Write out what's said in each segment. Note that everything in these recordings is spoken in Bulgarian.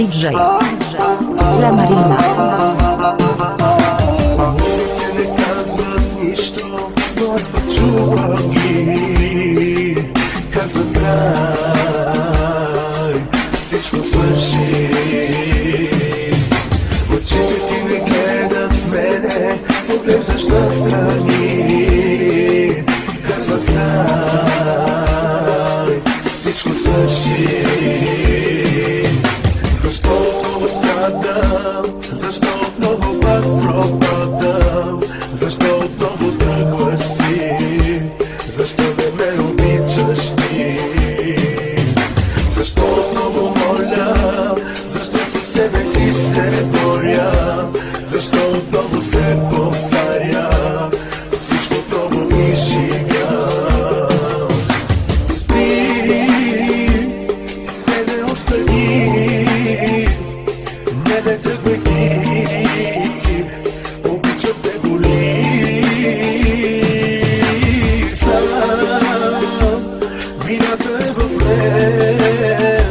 DJ La Marina. Мислите не казват нищо, но аз пък чувам ги. Казват край, всичко свърши. Очите ти не гледат в мене, поглеждаш настрани. Казват край, всичко свърши. Защо отново страдам? Защо отново пак пропадам? Защо отново тръгваш си? Защо не ме обичаш ти? Защо отново моля? Защо със себе си се боря? Защо отново се повтаря? Всичко отново ми живя. Спи, с мене остани. Не ме тръгвай ти, обичам те боли. Знам, вината е в мен.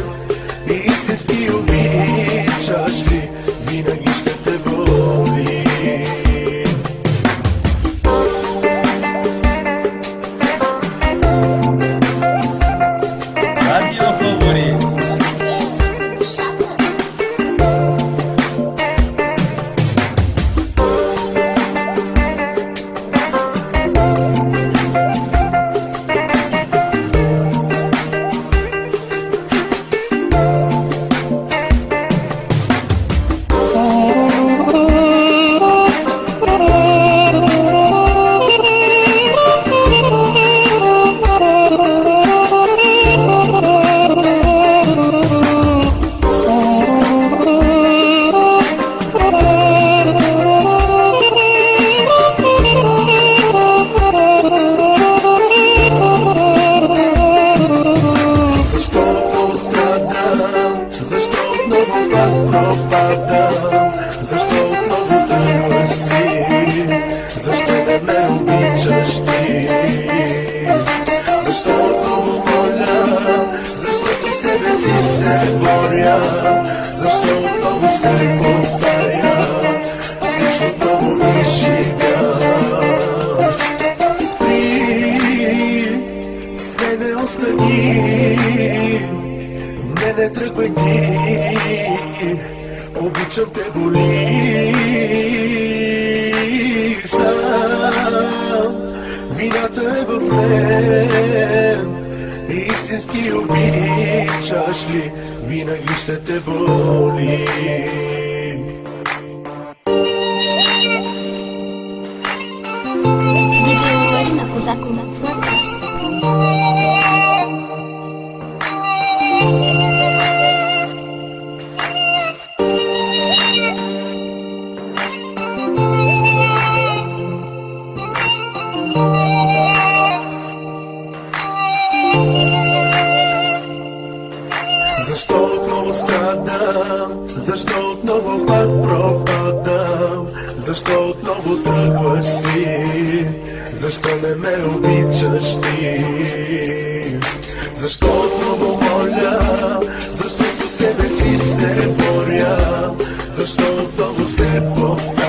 Истински обичаш ли, винаги ще те боли. Радио Фаворит. Защо отново пак пропадам? Защо отново тръгваш си? Защо не ме обичаш ти? Защо отново моля? Защо със себе си се боря? Защо отново се повтаря? Всичко отново ми живя. Спри, с мене остани. Не тръгвай ти, обичам те боли. Знам, вината е в мен. Истински обичаш ли, винаги ще те боли. DJ La Marina, Kozaku Podcast. Защо отново страдам? Защо отново пак пропадам? Защо отново тръгваш си? Защо не ме обичаш ти? Защо отново моля? Защо със себе си се боря? Защо отново се повтаря?